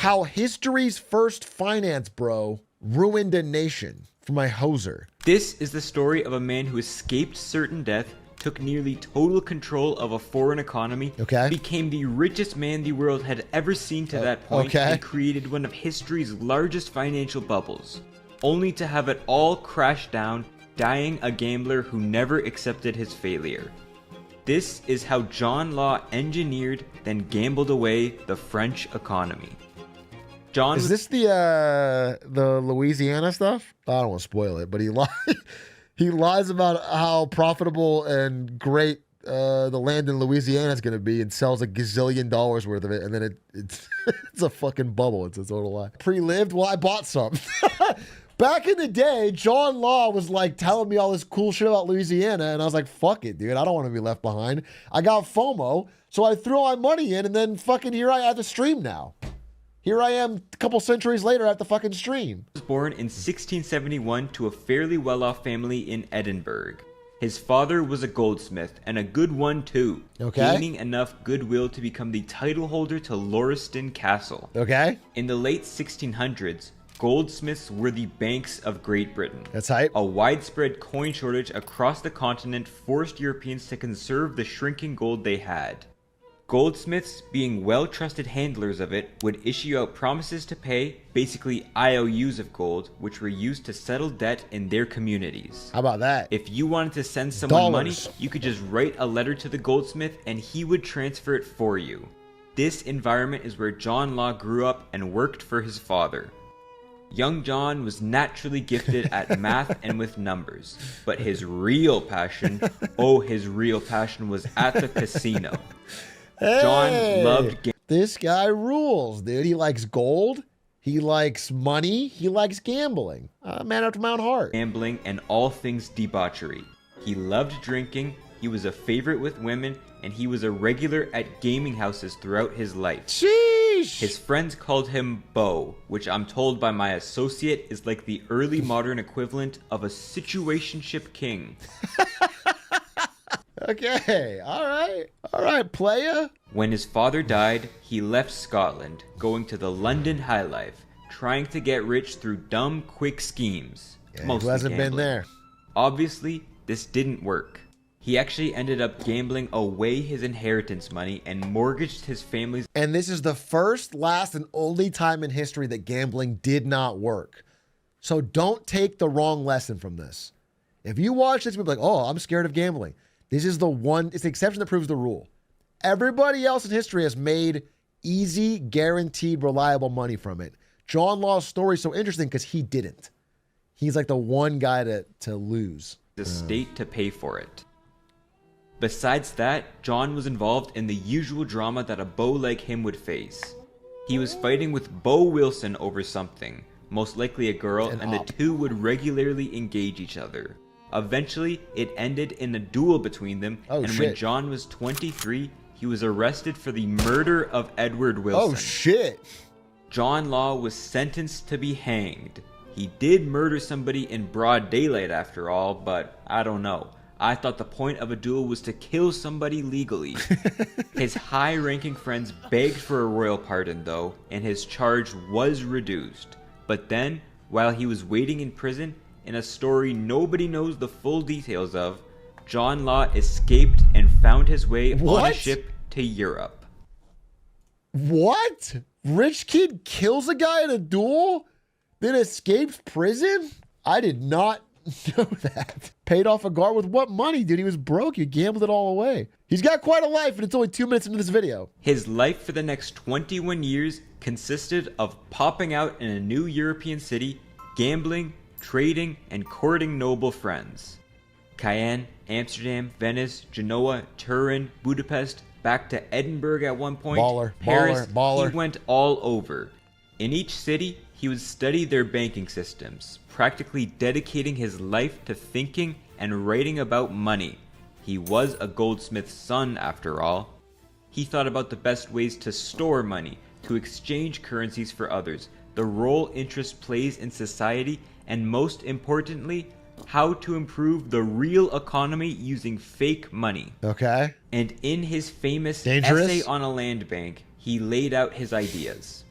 How history's first finance bro ruined a nation. For my hoser. This is the story of a man who escaped certain death, took nearly total control of a foreign economy, became the richest man the world had ever seen to that point, and created one of history's largest financial bubbles, only to have it all crash down, dying a gambler who never accepted his failure. This is how John Law engineered, then gambled away the French economy. Is this the Louisiana stuff? I don't want to spoil it, but he lies about how profitable and great the land in Louisiana is going to be, and sells $1 gazillion worth of it, and then it's it's a fucking bubble. It's a total lie. Pre-lived? Well, I bought some. Back in the day, John Law was like telling me all this cool shit about Louisiana, and I was like, fuck it, dude. I don't want to be left behind. I got FOMO, so I threw all my money in, and then fucking here I have to stream now. Here I am a couple centuries later at the fucking stream. He was born in 1671 to a fairly well-off family in Edinburgh. His father was a goldsmith, and a good one too, gaining enough goodwill to become the title holder to Lauriston Castle. In the late 1600s, goldsmiths were the banks of Great Britain. That's hype. A widespread coin shortage across the continent forced Europeans to conserve the shrinking gold they had. Goldsmiths, being well-trusted handlers of it, would issue out promises to pay, basically IOUs of gold, which were used to settle debt in their communities. How about that? If you wanted to send someone money, you could just write a letter to the goldsmith and he would transfer it for you. This environment is where John Law grew up and worked for his father. Young John was naturally gifted at math and with numbers, but his real passion, his real passion was at the casino. John loved this guy rules, dude. He likes gold. He likes money. He likes gambling. A man after my own heart. Gambling and all things debauchery. He loved drinking. He was a favorite with women, and he was a regular at gaming houses throughout his life. Sheesh! His friends called him Beau, which I'm told by my associate is like the early modern equivalent of a situationship king. Okay, all right, playa. When his father died, he left Scotland, going to the London high life, trying to get rich through dumb, quick schemes. Who hasn't been there? Obviously, this didn't work. He actually ended up gambling away his inheritance money and mortgaged his family's... And this is the first, last, and only time in history that gambling did not work. So don't take the wrong lesson from this. If you watch this, you'll be like, oh, I'm scared of gambling. This is the one, it's the exception that proves the rule. Everybody else in history has made easy, guaranteed, reliable money from it. John Law's story is so interesting because he didn't. He's like the one guy to lose. The state to pay for it. Besides that, John was involved in the usual drama that a beau like him would face. He was fighting with Beau Wilson over something, most likely a girl, and the two would regularly engage each other. Eventually, it ended in a duel between them, when John was 23, he was arrested for the murder of Edward Wilson. Oh, shit. John Law was sentenced to be hanged. He did murder somebody in broad daylight after all, but I don't know. I thought the point of a duel was to kill somebody legally. His high-ranking friends begged for a royal pardon, though, and his charge was reduced. But then, while he was waiting in prison, in a story nobody knows the full details of, John Law escaped and found his way on a ship to Europe. What? Rich kid kills a guy in a duel, then escapes prison? I did not know that. Paid off a guard with what money, dude? He was broke. You gambled it all away. He's got quite a life, and it's only 2 minutes into this video. His life for the next 21 years consisted of popping out in a new European city, gambling, trading, and courting noble friends. Cayenne, Amsterdam, Venice, Genoa, Turin, Budapest, back to Edinburgh at one point, Paris, he went all over. In each city, he would study their banking systems, practically dedicating his life to thinking and writing about money. He was a goldsmith's son, after all. He thought about the best ways to store money, to exchange currencies for others, the role interest plays in society, and most importantly, how to improve the real economy using fake money. Okay. And in his famous essay on a land bank, he laid out his ideas.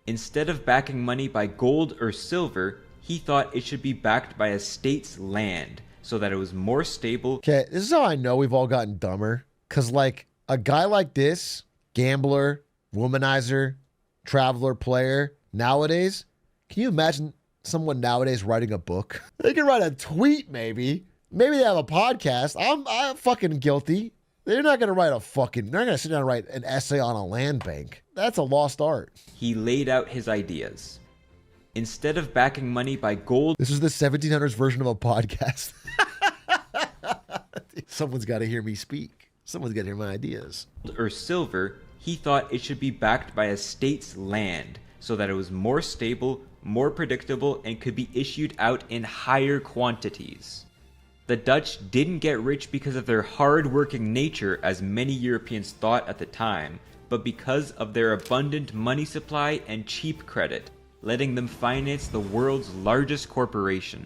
Instead of backing money by gold or silver, he thought it should be backed by a state's land so that it was more stable. Okay, this is how I know we've all gotten dumber. Because, like, a guy like this, gambler, womanizer, traveler, player, nowadays, can you imagine someone nowadays writing a book? They can write a tweet, maybe. Maybe they have a podcast. I'm fucking guilty. They're not going to write they're not going to sit down and write an essay on a land bank. That's a lost art. He laid out his ideas. Instead of backing money by gold... This is the 1700s version of a podcast. Someone's got to hear me speak. Someone's got to hear my ideas. ...or silver, he thought it should be backed by a state's land so that it was more stable, more predictable, and could be issued out in higher quantities. The Dutch didn't get rich because of their hard-working nature, as many Europeans thought at the time, but because of their abundant money supply and cheap credit, letting them finance the world's largest corporation.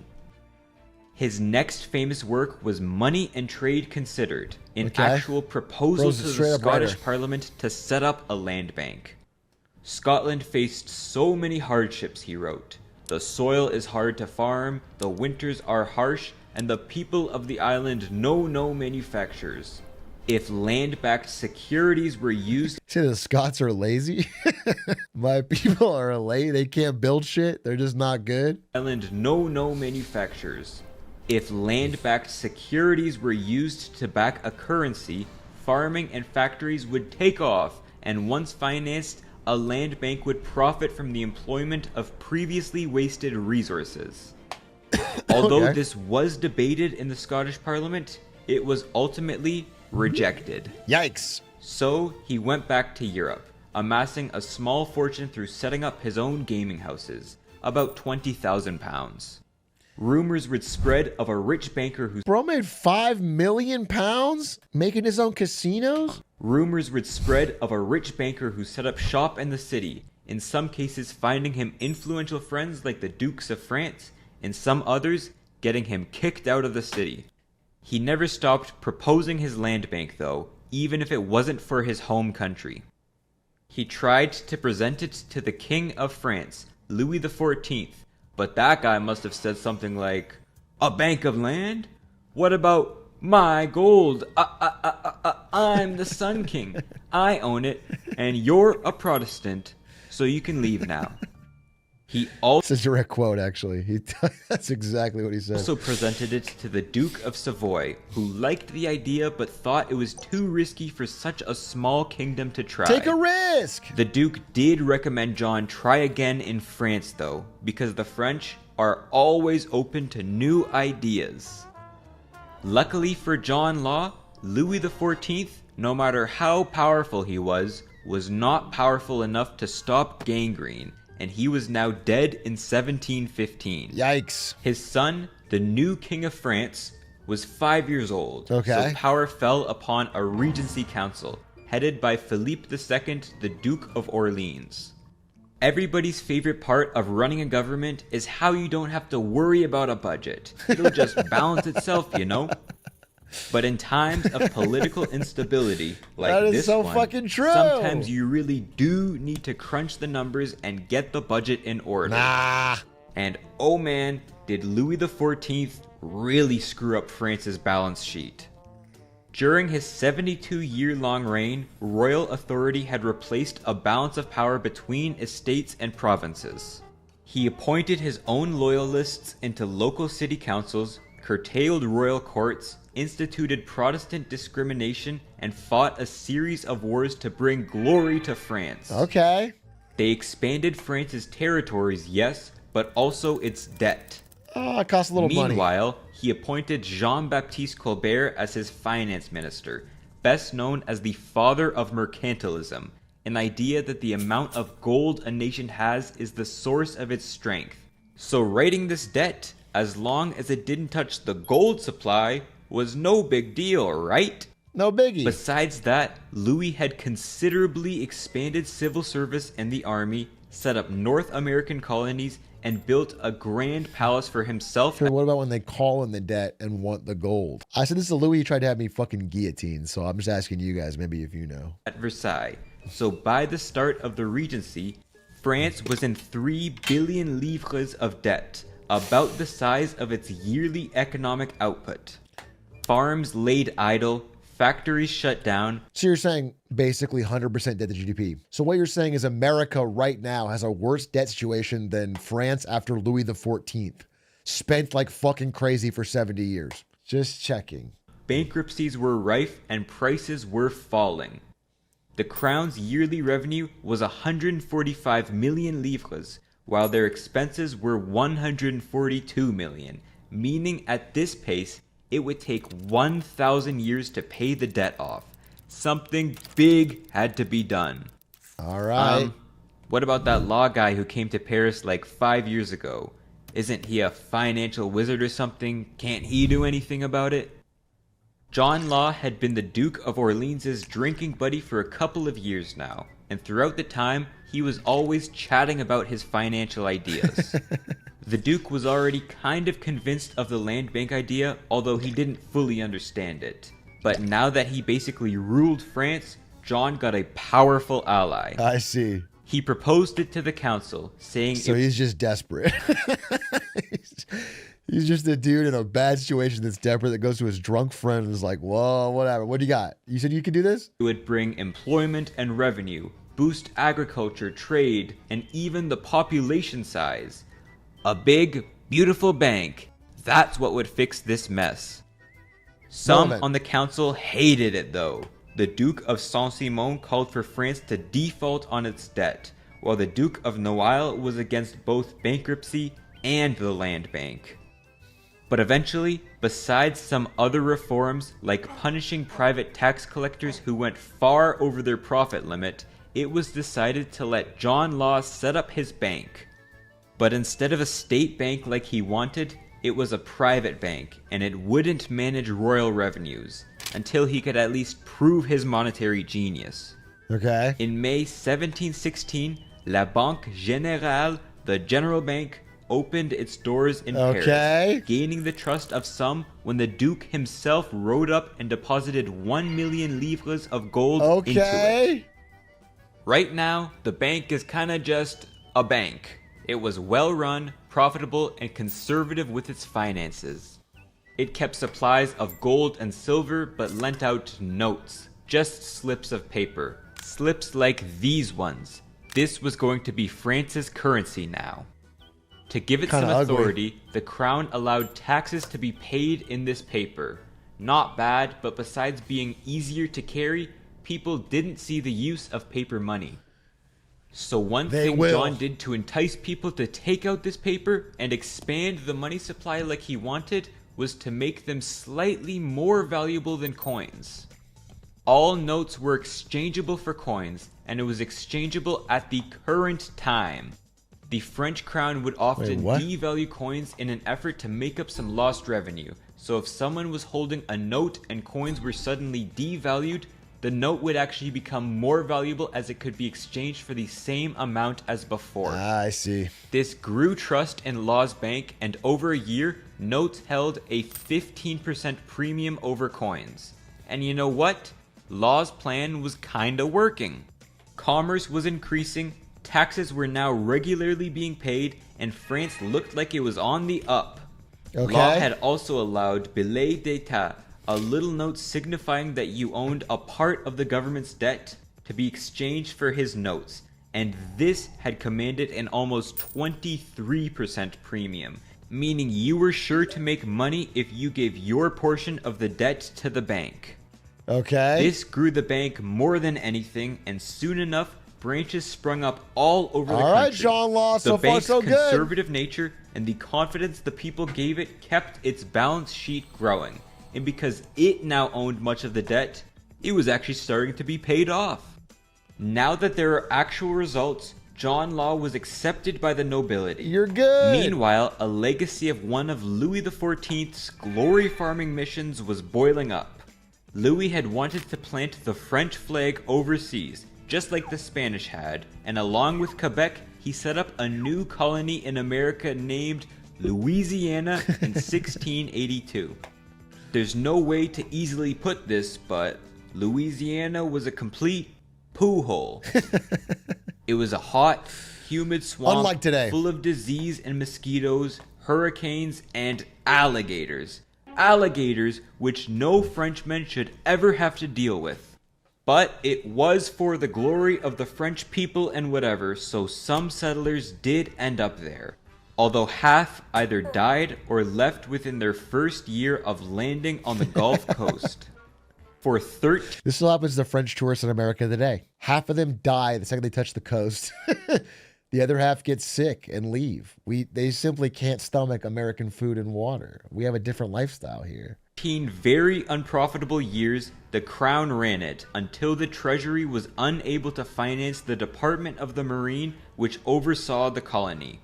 His next famous work was Money and Trade Considered, an actual proposal to the Scottish Parliament to set up a land bank. Scotland faced so many hardships, he wrote. The soil is hard to farm, the winters are harsh, and the people of the island know no manufactures. If land-backed securities were used... Say the Scots are lazy? My people are lazy. They can't build shit. They're just not good. Island know no manufactures. If land-backed securities were used to back a currency, farming and factories would take off, and once financed, a land bank would profit from the employment of previously wasted resources. Although this was debated in the Scottish Parliament, it was ultimately rejected. Yikes. So he went back to Europe, amassing a small fortune through setting up his own gaming houses, about £20,000. Rumors would spread of a rich banker who... Bro made £5 million making his own casinos? Rumors would spread of a rich banker who set up shop in the city, in some cases finding him influential friends like the Dukes of France, in some others getting him kicked out of the city. He never stopped proposing his land bank though, even if it wasn't for his home country. He tried to present it to the King of France, Louis XIV, but that guy must have said something like, "A bank of land? What about my gold? I'm the Sun King. I own it, and you're a Protestant, so you can leave now." He also... It's a direct quote, actually. That's exactly what he said. Also presented it to the Duke of Savoy, who liked the idea but thought it was too risky for such a small kingdom to try. Take a risk! The Duke did recommend John try again in France, though, because the French are always open to new ideas. Luckily for John Law, Louis XIV, no matter how powerful he was not powerful enough to stop gangrene, and he was now dead in 1715. Yikes. His son, the new King of France, was 5 years old, so power fell upon a regency council, headed by Philippe II, the Duke of Orleans. Everybody's favorite part of running a government is how you don't have to worry about a budget. It'll just balance itself, you know? But in times of political instability like this one, fucking true. Sometimes you really do need to crunch the numbers and get the budget in order. Nah. And oh man, did Louis XIV really screw up France's balance sheet. During his 72-year-long reign, royal authority had replaced a balance of power between estates and provinces. He appointed his own loyalists into local city councils, curtailed royal courts, instituted Protestant discrimination, and fought a series of wars to bring glory to France. Okay. They expanded France's territories, yes, but also its debt. Oh, it costs a little money. Meanwhile, he appointed Jean-Baptiste Colbert as his finance minister, best known as the father of mercantilism, an idea that the amount of gold a nation has is the source of its strength. So writing this debt, as long as it didn't touch the gold supply, was no big deal, right? No biggie. Besides that, Louis had considerably expanded civil service and the army, set up North American colonies, and built a grand palace for himself. What about when they call in the debt and want the gold? I said this to Louis, he tried to have me fucking guillotined, so I'm just asking you guys, maybe if you know. At Versailles. So by the start of the Regency, France was in 3 billion livres of debt, about the size of its yearly economic output. Farms laid idle, factories shut down. So you're saying basically 100% debt to GDP. So what you're saying is America right now has a worse debt situation than France after Louis XIV. Spent like fucking crazy for 70 years. Just checking. Bankruptcies were rife and prices were falling. The crown's yearly revenue was 145 million livres, while their expenses were 142 million, meaning at this pace, it would take 1,000 years to pay the debt off. Something big had to be done. All right. What about that law guy who came to Paris like 5 years ago? Isn't he a financial wizard or something? Can't he do anything about it? John Law had been the Duke of Orleans' drinking buddy for a couple of years now, and throughout the time, he was always chatting about his financial ideas. The Duke was already kind of convinced of the land bank idea, although he didn't fully understand it. But now that he basically ruled France, John got a powerful ally. I see. He proposed it to the council, saying... So he's just desperate. He's just a dude in a bad situation that's desperate that goes to his drunk friend and is like, whoa, whatever. What do you got? You said you could do this? It would bring employment and revenue, boost agriculture, trade, and even the population size. A big, beautiful bank. That's what would fix this mess. Some on the council hated it though. The Duke of Saint-Simon called for France to default on its debt, while the Duke of Noailles was against both bankruptcy and the land bank. But eventually, besides some other reforms like punishing private tax collectors who went far over their profit limit, it was decided to let John Law set up his bank. But instead of a state bank like he wanted, it was a private bank, and it wouldn't manage royal revenues, until he could at least prove his monetary genius. Okay. In May 1716, La Banque Générale, the General Bank, opened its doors in Paris, gaining the trust of some when the Duke himself rode up and deposited 1 million livres of gold into it. Right now, the bank is kinda just a bank. It was well run, profitable, and conservative with its finances. It kept supplies of gold and silver, but lent out notes, just slips of paper. Slips like these ones. This was going to be France's currency now. To give it some authority, the crown allowed taxes to be paid in this paper. Not bad, but besides being easier to carry, people didn't see the use of paper money. So one thing John did to entice people to take out this paper and expand the money supply like he wanted was to make them slightly more valuable than coins. All notes were exchangeable for coins, and it was exchangeable at the current time. The French crown would often devalue coins in an effort to make up some lost revenue. So if someone was holding a note and coins were suddenly devalued, the note would actually become more valuable as it could be exchanged for the same amount as before. I see. This grew trust in Law's bank, and over a year, notes held a 15% premium over coins. And you know what? Law's plan was kinda working. Commerce was increasing, taxes were now regularly being paid, and France looked like it was on the up. Law had also allowed billet d'état, a little note signifying that you owned a part of the government's debt, to be exchanged for his notes, and this had commanded an almost 23% premium, meaning you were sure to make money if you gave your portion of the debt to the bank. This grew the bank more than anything, and soon enough, branches sprung up all over the country. All right, John Law, so far so good. The bank's conservative nature and the confidence the people gave it kept its balance sheet growing. And because it now owned much of the debt, it was actually starting to be paid off. Now that there are actual results, John Law was accepted by the nobility. You're good. Meanwhile, a legacy of one of Louis XIV's glory farming missions was boiling up. Louis had wanted to plant the French flag overseas, just like the Spanish had, and along with Quebec, he set up a new colony in America named Louisiana in 1682. There's no way to easily put this, but Louisiana was a complete poo hole. It was a hot, humid swamp Unlike today. full of disease and mosquitoes, hurricanes, and alligators. Alligators which no Frenchman should ever have to deal with. But it was for the glory of the French people and whatever, so some settlers did end up there. Although half either died or left within their first year of landing on the Gulf Coast. For 13... This still happens to French tourists in America today. Half of them die the second they touch the coast. The other half get sick and leave. They simply can't stomach American food and water. We have a different lifestyle here. 13 very unprofitable years, the Crown ran it until the Treasury was unable to finance the Department of the Marine, which oversaw the colony.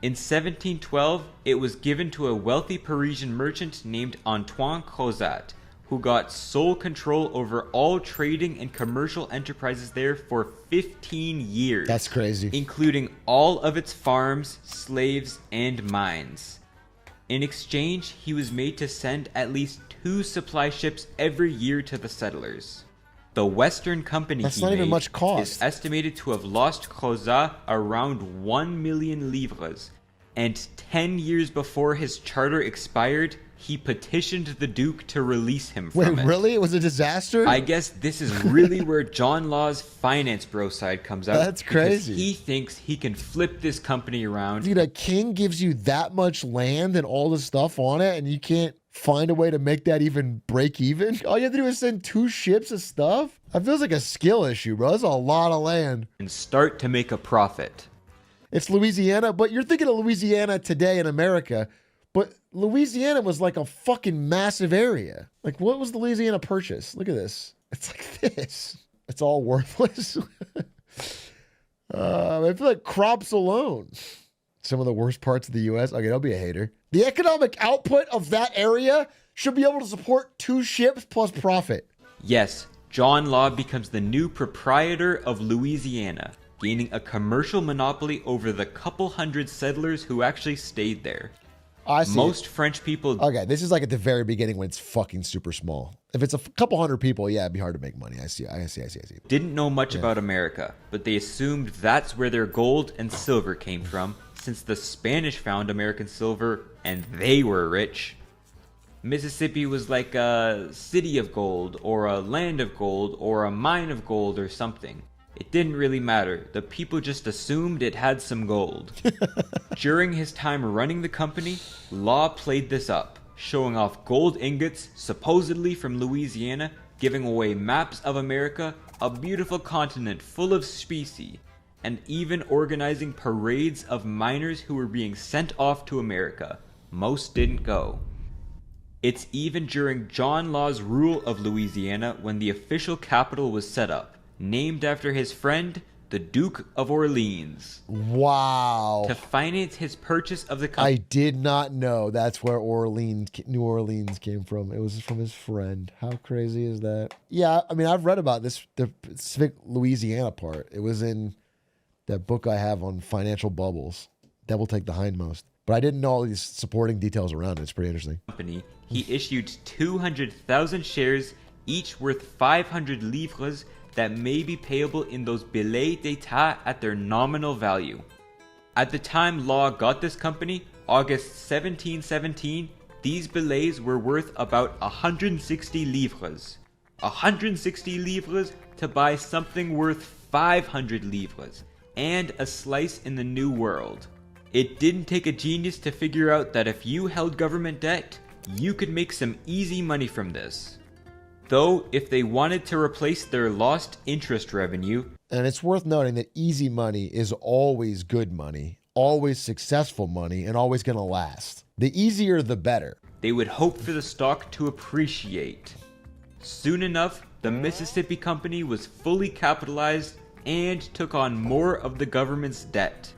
In 1712, it was given to a wealthy Parisian merchant named Antoine Crozat, who got sole control over all trading and commercial enterprises there for 15 years. That's crazy. Including all of its farms, slaves, and mines. In exchange, he was made to send at least 2 supply ships every year to the settlers. The Western Company That's not even much cost. Is estimated to have lost Crozat around 1 million livres, and 10 years before his charter expired, he petitioned the Duke to release him from it. Wait, really? It was a disaster? I guess this is really where John Law's finance bro side comes out. That's crazy. He thinks he can flip this company around. Dude, a king gives you that much land and all the stuff on it, and you can't find a way to make that even break even? All you have to do is send 2 ships of stuff? That feels like a skill issue, bro. That's a lot of land. And start to make a profit. It's Louisiana, but you're thinking of Louisiana today in America, but Louisiana was like a fucking massive area. Like, what was the Louisiana Purchase? Look at this. It's like this. It's all worthless. I feel like crops alone. Some of the worst parts of the U.S. Okay, don't be a hater. The economic output of that area should be able to support 2 ships plus profit. Yes, John Law becomes the new proprietor of Louisiana, gaining a commercial monopoly over the couple hundred settlers who actually stayed there. I see. Most French people... Okay, this is like at the very beginning when it's fucking super small. If it's a couple hundred people, yeah, it'd be hard to make money. I see. Didn't know much about America, but they assumed that's where their gold and silver came from, since the Spanish found American silver and they were rich. Mississippi was like a city of gold, or a land of gold, or a mine of gold or something. It didn't really matter. The people just assumed it had some gold. During his time running the company, Law played this up, showing off gold ingots, supposedly from Louisiana, giving away maps of America, a beautiful continent full of species, and even organizing parades of miners who were being sent off to America. Most didn't go. It's even during John Law's rule of Louisiana when the official capital was set up, named after his friend, the Duke of Orleans. Wow. To finance his purchase of the company. I did not know that's where New Orleans came from. It was from his friend. How crazy is that? Yeah, I mean, I've read about this, the specific Louisiana part. It was in that book I have on financial bubbles. Devil Take the Hindmost. But I didn't know all these supporting details around it. It's pretty interesting. He issued 200,000 shares, each worth 500 livres, that may be payable in those billets d'état at their nominal value. At the time Law got this company, August 1717, these billets were worth about 160 livres. 160 livres to buy something worth 500 livres, and a slice in the New World. It didn't take a genius to figure out that if you held government debt, you could make some easy money from this. Though, if they wanted to replace their lost interest revenue... And it's worth noting that easy money is always good money, always successful money, and always going to last. The easier, the better. They would hope for the stock to appreciate. Soon enough, the Mississippi Company was fully capitalized and took on more of the government's debt.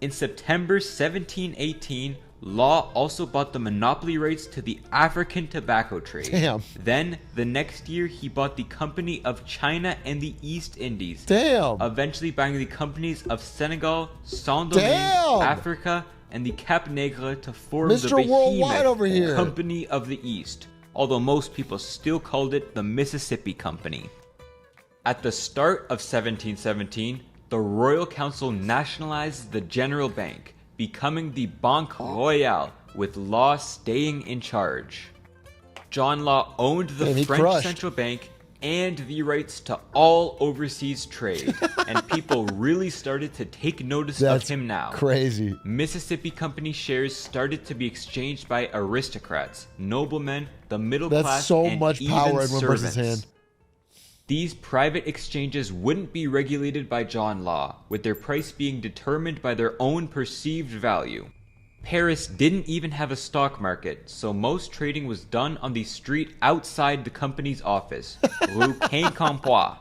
In September 1718, Law also bought the monopoly rights to the African tobacco trade. Damn. Then, the next year, he bought the Company of China and the East Indies. Damn. Eventually buying the companies of Senegal, Saint-Domingue, Africa, and the Cap Negre to form Mr. the Worldwide over here. Company of the East, although most people still called it the Mississippi Company. At the start of 1717, the Royal Council nationalized the General Bank, becoming the Banque Royale, with Law staying in charge. John Law owned the French central bank and the rights to all overseas trade, and people really started to take notice of him now. Crazy. Mississippi Company shares started to be exchanged by aristocrats, noblemen, the middle class, so and much even power in one servants. person's hand. These private exchanges wouldn't be regulated by John Law, with their price being determined by their own perceived value. Paris didn't even have a stock market, so most trading was done on the street outside the company's office, Rue Quincampoix.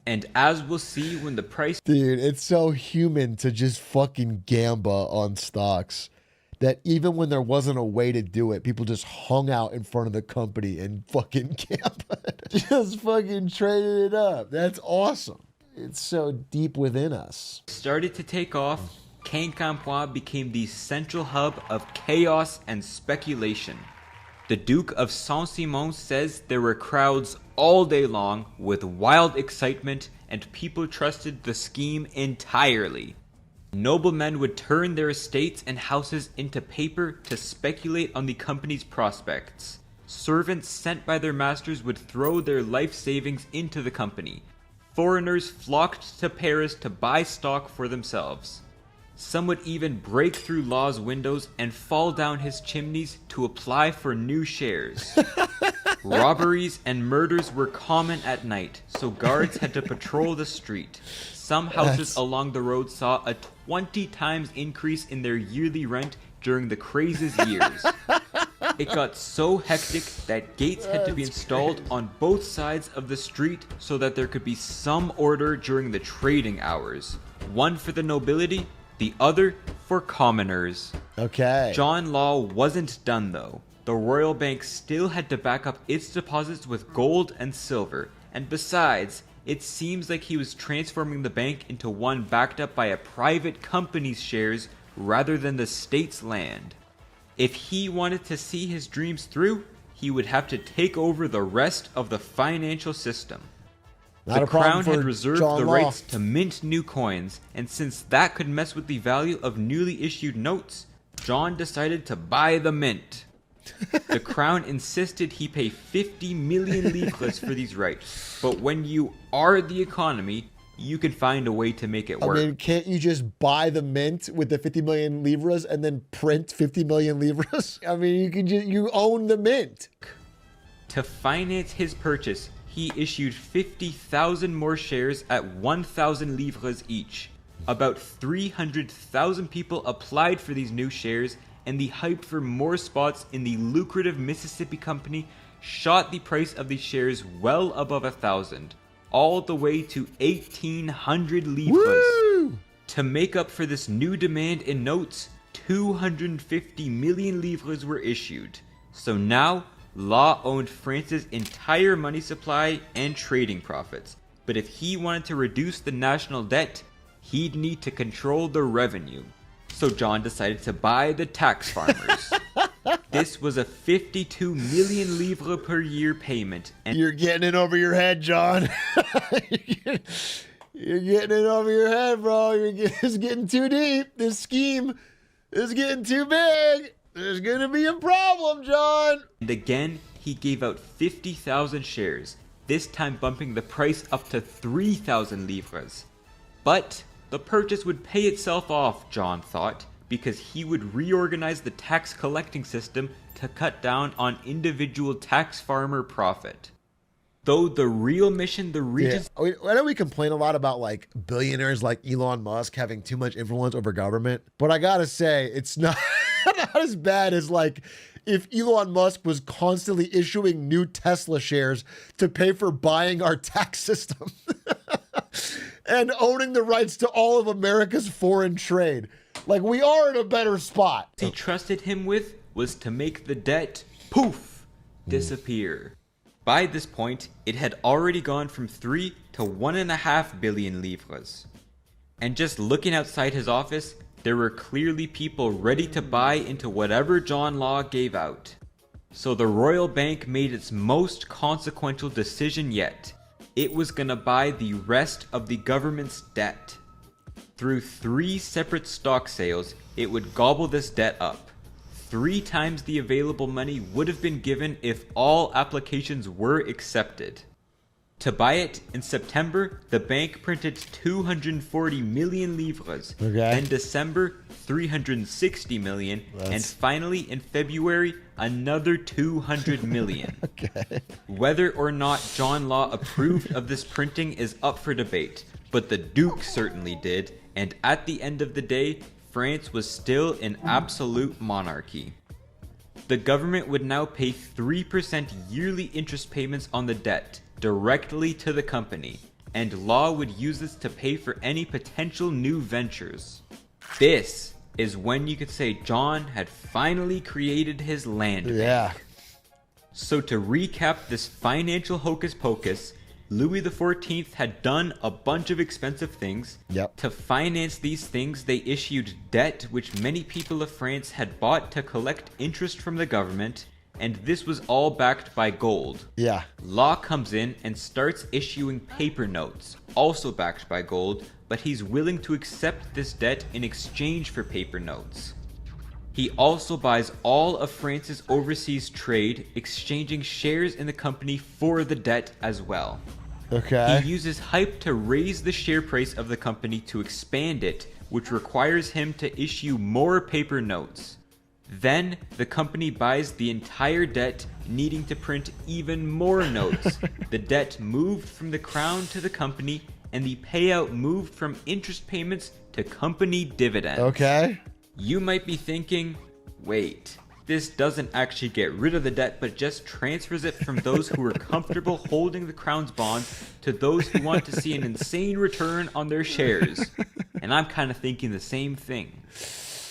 And as we'll see when the price... Dude, it's so human to just fucking gamble on stocks that even when there wasn't a way to do it, people just hung out in front of the company and fucking gambled. Just fucking traded it up. That's awesome. It's so deep within us. Started to take off. Quincampoix became the central hub of chaos and speculation. The Duke of Saint-Simon says there were crowds all day long with wild excitement, and people trusted the scheme entirely. Noblemen would turn their estates and houses into paper to speculate on the company's prospects. Servants sent by their masters would throw their life savings into the company. Foreigners flocked to Paris to buy stock for themselves. Some would even break through Law's windows and fall down his chimneys to apply for new shares. Robberies and murders were common at night, so guards had to patrol the street. Some houses along the road saw a 20 times increase in their yearly rent during the craziest years. It got so hectic that gates had to be installed on both sides of the street so that there could be some order during the trading hours. One for the nobility, the other for commoners. Okay. John Law wasn't done though. The Royal Bank still had to back up its deposits with gold and silver, and besides, it seems like he was transforming the bank into one backed up by a private company's shares rather than the state's land. If he wanted to see his dreams through, he would have to take over the rest of the financial system. The crown had reserved the rights to mint new coins, and since that could mess with the value of newly issued notes, John decided to buy the mint. The crown insisted he pay 50 million livres for these rights, but when you are the economy, you can find a way to make it work. I mean, can't you just buy the mint with the 50 million livres and then print 50 million livres? I mean, you own the mint. To finance his purchase, he issued 50,000 more shares at 1,000 livres each. About 300,000 people applied for these new shares, and the hype for more spots in the lucrative Mississippi Company shot the price of these shares well above 1,000, all the way to 1,800 livres. Woo! To make up for this new demand in notes, 250 million livres were issued. So now, Law owned France's entire money supply and trading profits, but if he wanted to reduce the national debt, he'd need to control the revenue. So John decided to buy the tax farmers. This was a 52 million livres per year payment. And you're getting it over your head, John. You're getting it over your head, bro. It's getting too deep. This scheme is getting too big. There's going to be a problem, John. And again, he gave out 50,000 shares, this time bumping the price up to 3,000 livres. But the purchase would pay itself off, John thought, because he would reorganize the tax collecting system to cut down on individual tax farmer profit. Though the real mission the regions... Yeah. I know we complain a lot about like billionaires like Elon Musk having too much influence over government, but I gotta say, it's not, not as bad as like if Elon Musk was constantly issuing new Tesla shares to pay for buying our tax system and owning the rights to all of America's foreign trade. Like, we are in a better spot. He trusted him with was to make the debt, poof, disappear. By this point, it had already gone from 3 to 1.5 billion livres. And just looking outside his office, there were clearly people ready to buy into whatever John Law gave out. So the Royal Bank made its most consequential decision yet. It was gonna buy the rest of the government's debt. Through 3 separate stock sales, it would gobble this debt up. 3 times the available money would have been given if all applications were accepted. To buy it, in September, the bank printed 240 million livres. Okay. In December, 360 million. And finally, in February, another 200 million. Okay. Whether or not John Law approved of this printing is up for debate, but the Duke certainly did, and at the end of the day, France was still in absolute monarchy. The government would now pay 3% yearly interest payments on the debt directly to the company, and Law would use this to pay for any potential new ventures. This is when you could say John had finally created his land bank. Yeah. So to recap this financial hocus pocus, Louis XIV had done a bunch of expensive things. Yep. To finance these things, they issued debt which many people of France had bought to collect interest from the government, and this was all backed by gold. Yeah. Law comes in and starts issuing paper notes, also backed by gold, but he's willing to accept this debt in exchange for paper notes. He also buys all of France's overseas trade, exchanging shares in the company for the debt as well. Okay. He uses hype to raise the share price of the company to expand it, which requires him to issue more paper notes. Then, the company buys the entire debt, needing to print even more notes. The debt moved from the crown to the company, and the payout moved from interest payments to company dividends. Okay. You might be thinking, wait, this doesn't actually get rid of the debt, but just transfers it from those who are comfortable holding the crown's bonds to those who want to see an insane return on their shares. And I'm kind of thinking the same thing.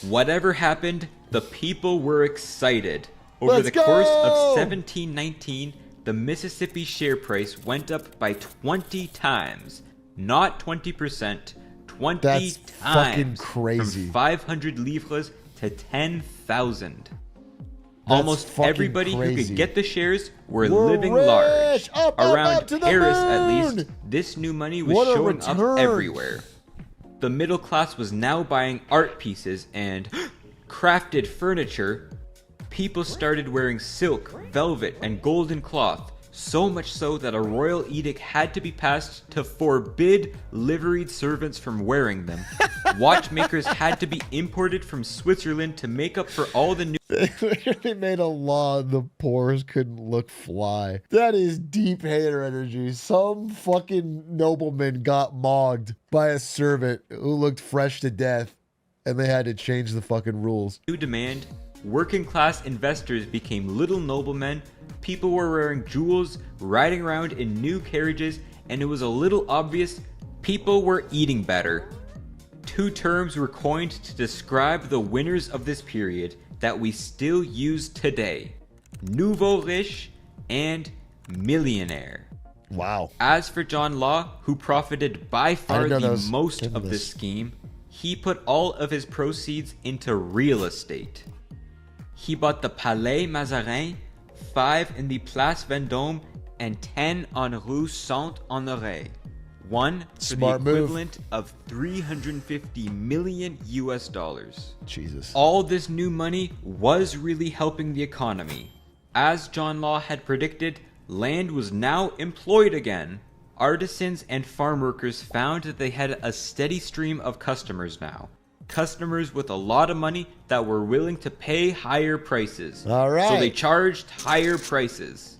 Whatever happened, the people were excited. Over the course of 1719, the Mississippi share price went up by 20 times. Not 20%, 20 That's times. fucking crazy. From 500 livres to 10,000. Almost everybody who could get the shares were living rich. large. Around to the Paris, moon. at least, this new money was showing up everywhere. The middle class was now buying art pieces and crafted furniture. People started wearing silk, velvet, and golden cloth, so much so that a royal edict had to be passed to forbid liveried servants from wearing them. Watchmakers had to be imported from Switzerland to make up for all the new... They literally made a law and the pores couldn't look fly. That is deep hater energy. Some fucking nobleman got mogged by a servant who looked fresh to death, and they had to change the fucking rules. New demand. Working class investors became little noblemen. People were wearing jewels, riding around in new carriages, and it was a little obvious people were eating better. 2 terms were coined to describe the winners of this period that we still use today: nouveau riche and millionaire. Wow. As for John Law, who profited by far the most of this scheme, he put all of his proceeds into real estate. He bought the Palais Mazarin, 5 in the Place Vendôme, and 10 on Rue Saint-Honoré. 1 for the equivalent of 350 million US dollars. Jesus. All this new money was really helping the economy. As John Law had predicted, land was now employed again. Artisans and farm workers found that they had a steady stream of customers now. Customers with a lot of money that were willing to pay higher prices. All right. So they charged higher prices.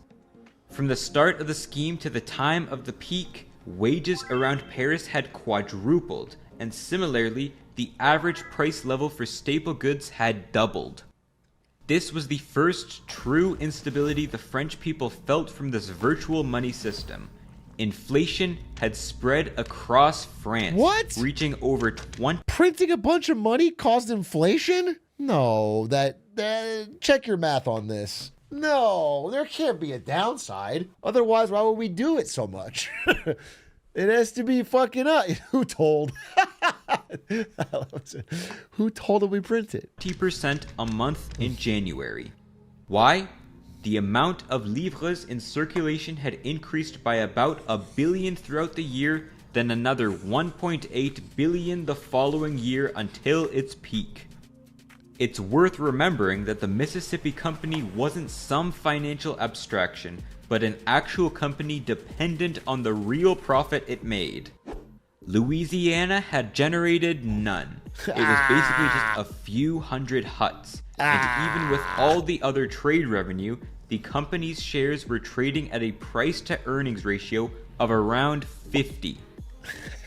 From the start of the scheme to the time of the peak, wages around Paris had quadrupled, and similarly, the average price level for staple goods had doubled. This was the first true instability the French people felt from this virtual money system. Inflation had spread across France, reaching over 20... Printing a bunch of money caused inflation? No, check your math on this. No, there can't be a downside. Otherwise, why would we do it so much? It has to be fucking up. Who told? Who told that we print it? 20% a month in January. Why? The amount of livres in circulation had increased by about 1 billion throughout the year then another 1.8 billion the following year until its peak. It's worth remembering that the Mississippi Company wasn't some financial abstraction, but an actual company dependent on the real profit it made. Louisiana had generated none. It was basically just a few hundred huts, and even with all the other trade revenue, the company's shares were trading at a price-to-earnings ratio of around 50.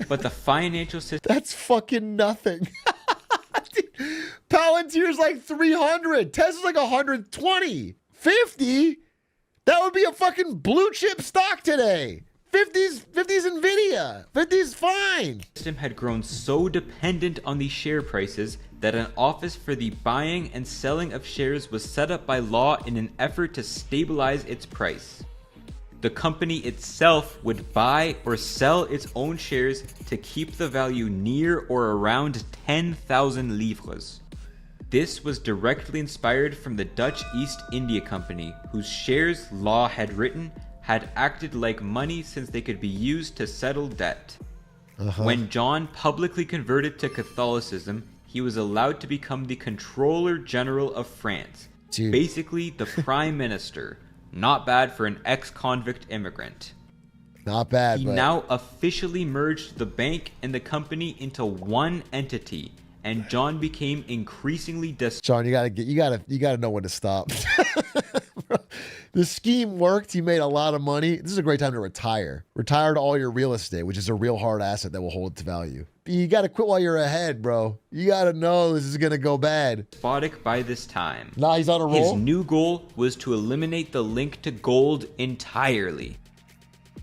But the financial system... That's fucking nothing. Palantir's like 300. Tesla's like 120. 50? That would be a fucking blue chip stock today. 50's Nvidia. 50's fine. The system had grown so dependent on these share prices that an office for the buying and selling of shares was set up by law in an effort to stabilize its price. The company itself would buy or sell its own shares to keep the value near or around 10,000 livres. This was directly inspired from the Dutch East India Company, whose shares Law had written had acted like money since they could be used to settle debt. When John publicly converted to Catholicism, he was allowed to become the Controller General of France, basically the Prime Minister. Not bad for an ex-convict immigrant. Not bad. He now officially merged the bank and the company into one entity, and John became increasingly John, you gotta know when to stop. The scheme worked. He made a lot of money. This is a great time to retire. Retire to all your real estate, which is a real hard asset that will hold its value. You gotta quit while you're ahead, bro. You gotta know this is gonna go bad. Despotic by this time. Nah, he's on a roll. His new goal was to eliminate the link to gold entirely.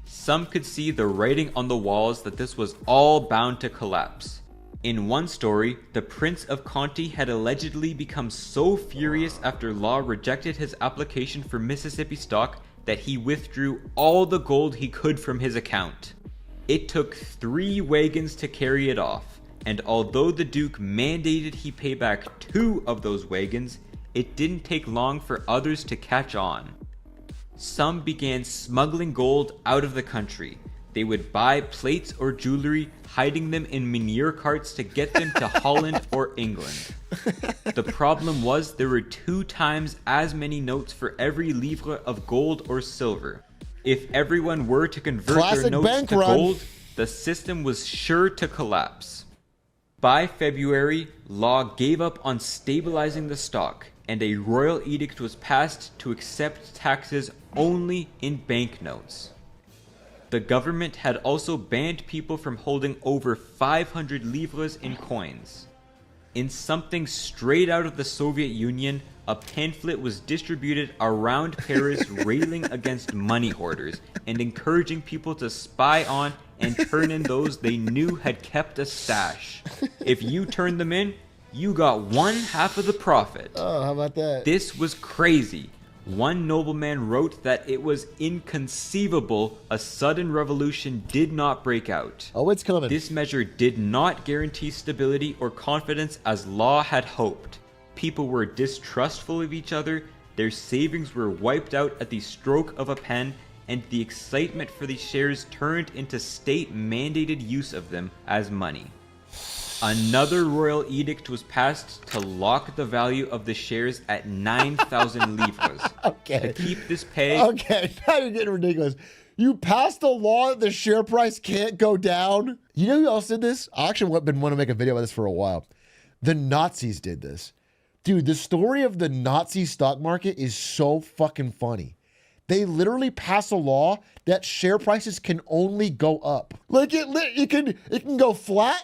Some could see the writing on the walls that this was all bound to collapse. In one story, the Prince of Conti had allegedly become so furious after Law rejected his application for Mississippi stock that he withdrew all the gold he could from his account. It took 3 wagons to carry it off, and although the Duke mandated he pay back 2 of those wagons, it didn't take long for others to catch on. Some began smuggling gold out of the country. They would buy plates or jewelry, hiding them in manure carts to get them to Holland or England. The problem was there were 2 times as many notes for every livre of gold or silver. If everyone were to convert their notes to gold, the system was sure to collapse. By February, Law gave up on stabilizing the stock, and a royal edict was passed to accept taxes only in banknotes. The government had also banned people from holding over 500 livres in coins. In something straight out of the Soviet Union, a pamphlet was distributed around Paris railing against money hoarders and encouraging people to spy on and turn in those they knew had kept a stash. If you turned them in, you got 1/2 of the profit. Oh, how about that? This was crazy. One nobleman wrote that it was inconceivable a sudden revolution did not break out. Oh, it's coming. This measure did not guarantee stability or confidence as Law had hoped. People were distrustful of each other, their savings were wiped out at the stroke of a pen, and the excitement for the shares turned into state-mandated use of them as money. Another royal edict was passed to lock the value of the shares at 9,000 livres. Okay. To keep this peg... Okay, now you're getting ridiculous. You passed a law that the share price can't go down? You know who else did this? I actually been wanting to make a video about this for a while. The Nazis did this. Dude, the story of the Nazi stock market is so fucking funny. They literally pass a law that share prices can only go up. Like it can go flat,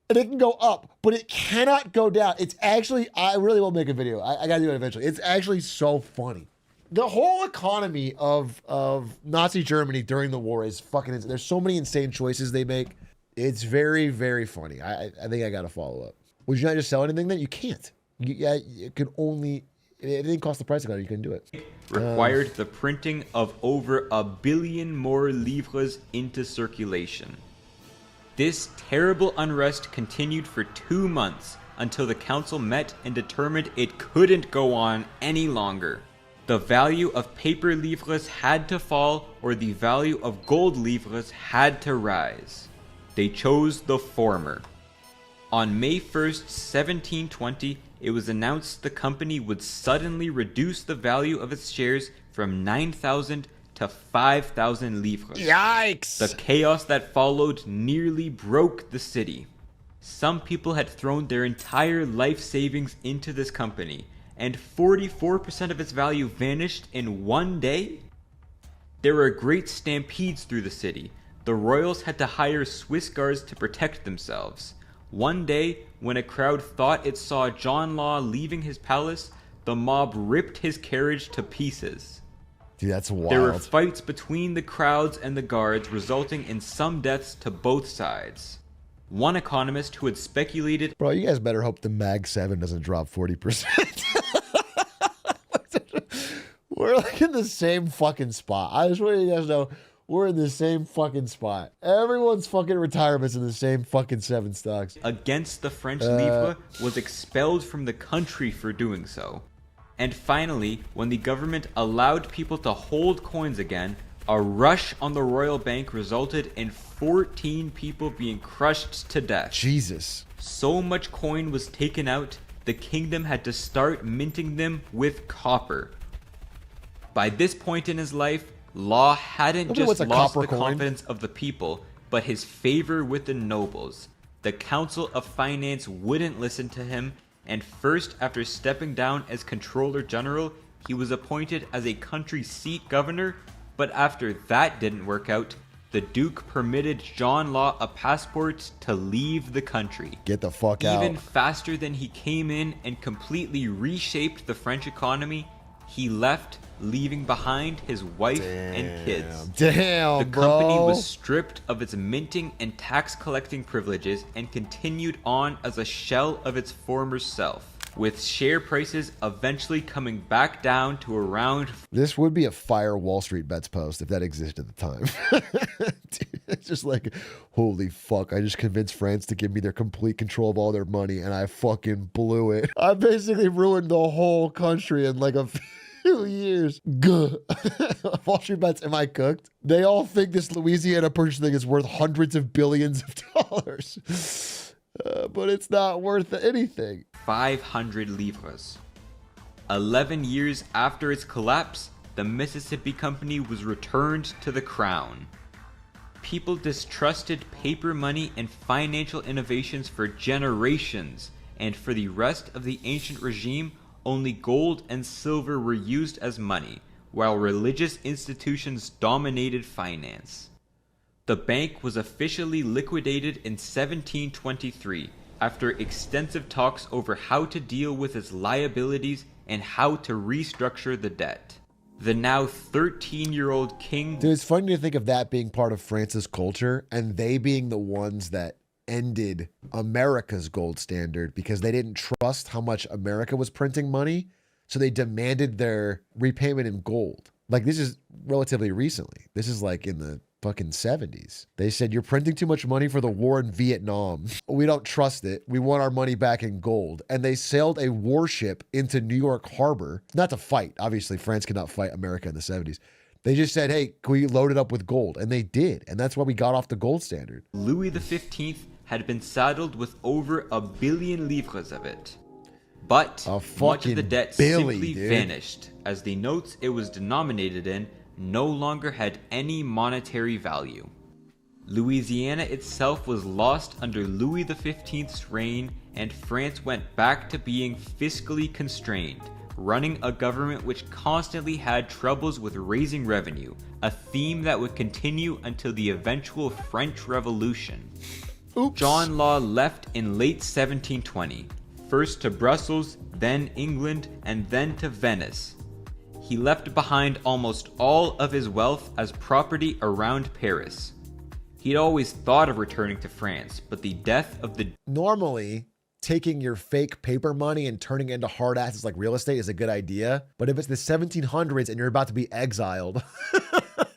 and it can go up, but it cannot go down. It's actually, I really will make a video. I gotta do it eventually. It's actually so funny. The whole economy of Nazi Germany during the war is fucking insane. There's so many insane choices they make. It's very, very funny. I think I gotta follow up. Would you not just sell anything then? You can't. It could only, it didn't cost the price of it. You couldn't do it. Required the printing of over 1 billion more livres into circulation. This terrible unrest continued for 2 months until the council met and determined it couldn't go on any longer. The value of paper livres had to fall or the value of gold livres had to rise. They chose the former. On May 1st, 1720, it was announced the company would suddenly reduce the value of its shares from 9,000 to 5,000 livres. Yikes! The chaos that followed nearly broke the city. Some people had thrown their entire life savings into this company, and 44% of its value vanished in one day? There were great stampedes through the city. The royals had to hire Swiss guards to protect themselves. One day, when a crowd thought it saw John Law leaving his palace, the mob ripped his carriage to pieces. Dude, that's wild. There were fights between the crowds and the guards, resulting in some deaths to both sides. One economist who had speculated... Bro, you guys better hope the Mag 7 doesn't drop 40%. We're like in the same fucking spot. I just want you guys to know we're in the same fucking spot. Everyone's fucking retirement's in the same fucking 7 stocks. Against the French livre was expelled from the country for doing so. And finally, when the government allowed people to hold coins again, a rush on the royal bank resulted in 14 people being crushed to death. Jesus. So much coin was taken out, the kingdom had to start minting them with copper. By this point in his life, Law hadn't just lost the confidence of the people, but his favor with the nobles. The Council of Finance wouldn't listen to him, and first after stepping down as Controller General, he was appointed as a country seat governor, but after that didn't work out, the Duke permitted John Law a passport to leave the country. Get the fuck out. Even faster than he came in and completely reshaped the French economy, he left, leaving behind his wife and kids. Damn, the company was stripped of its minting and tax collecting privileges and continued on as a shell of its former self, with share prices eventually coming back down to around... This would be a fire Wall Street Bets post if that existed at the time. Dude, it's just like, holy fuck, I just convinced France to give me their complete control of all their money and I fucking blew it. I basically ruined the whole country in like a few years. Good. Wall Street Bets, am I cooked? They all think this Louisiana purchase thing is worth hundreds of billions of dollars. But it's not worth anything. 500 livres. 11 years after its collapse, the Mississippi Company was returned to the crown. People distrusted paper money and financial innovations for generations, and for the rest of the ancient regime, only gold and silver were used as money, while religious institutions dominated finance. The bank was officially liquidated in 1723 after extensive talks over how to deal with its liabilities and how to restructure the debt. The now 13-year-old king... Dude, it's funny to think of that being part of France's culture and they being the ones that ended America's gold standard because they didn't trust how much America was printing money, so they demanded their repayment in gold. Like, this is relatively recently. This is like in the fucking 70s. They said, you're printing too much money for the war in Vietnam. We don't trust it. We want our money back in gold. And they sailed a warship into New York Harbor, not to fight. Obviously, France could not fight America in the 70s. They just said, hey, can we load it up with gold? And they did. And that's why we got off the gold standard. Louis XV had been saddled with over 1 billion livres of it. But much of the debt simply vanished, as the notes it was denominated in no longer had any monetary value. Louisiana itself was lost under Louis XV's reign, and France went back to being fiscally constrained, running a government which constantly had troubles with raising revenue, a theme that would continue until the eventual French Revolution. Oops. John Law left in late 1720, first to Brussels, then England, and then to Venice. He left behind almost all of his wealth as property around Paris. He'd always thought of returning to France, but the death of the... Normally, taking your fake paper money and turning it into hard assets like real estate is a good idea. But if it's the 1700s and you're about to be exiled,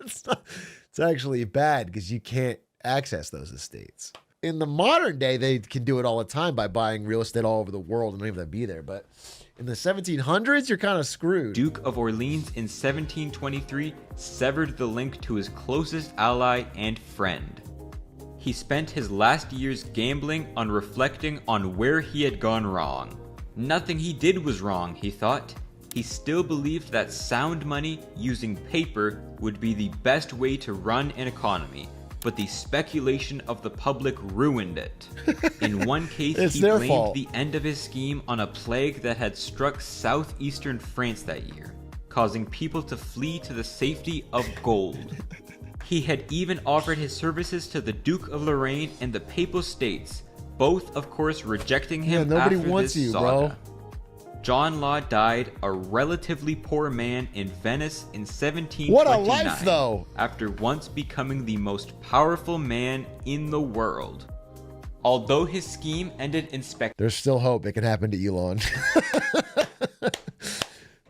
it's actually bad because you can't access those estates. In the modern day, they can do it all the time by buying real estate all over the world and don't even have to be there. But in the 1700s, you're kind of screwed. Duke of Orleans in 1723 severed the link to his closest ally and friend. He spent his last years gambling on reflecting on where he had gone wrong. Nothing he did was wrong, he thought. He still believed that sound money using paper would be the best way to run an economy, but the speculation of the public ruined it. In one case, he blamed the end of his scheme on a plague that had struck southeastern France that year, causing people to flee to the safety of gold. He had even offered his services to the Duke of Lorraine and the Papal States, both of course rejecting him after this saga. John Law died a relatively poor man in Venice in 1729. What a life, though! After once becoming the most powerful man in the world. Although his scheme ended in There's still hope it can happen to Elon.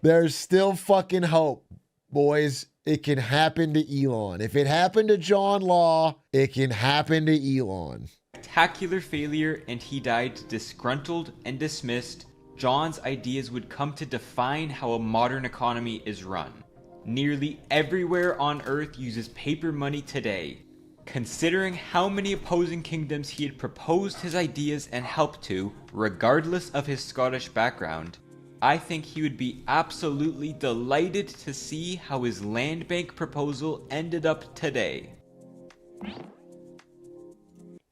There's still fucking hope, boys. It can happen to Elon. If it happened to John Law, it can happen to Elon. Spectacular failure, and he died disgruntled and dismissed. John's ideas would come to define how a modern economy is run. Nearly everywhere on Earth uses paper money today. Considering how many opposing kingdoms he had proposed his ideas and helped to, regardless of his Scottish background, I think he would be absolutely delighted to see how his land bank proposal ended up today.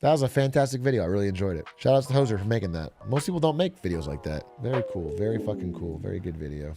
That was a fantastic video. I really enjoyed it. Shout out to Hoser for making that. Most people don't make videos like that. Very cool. Very fucking cool. Very good video.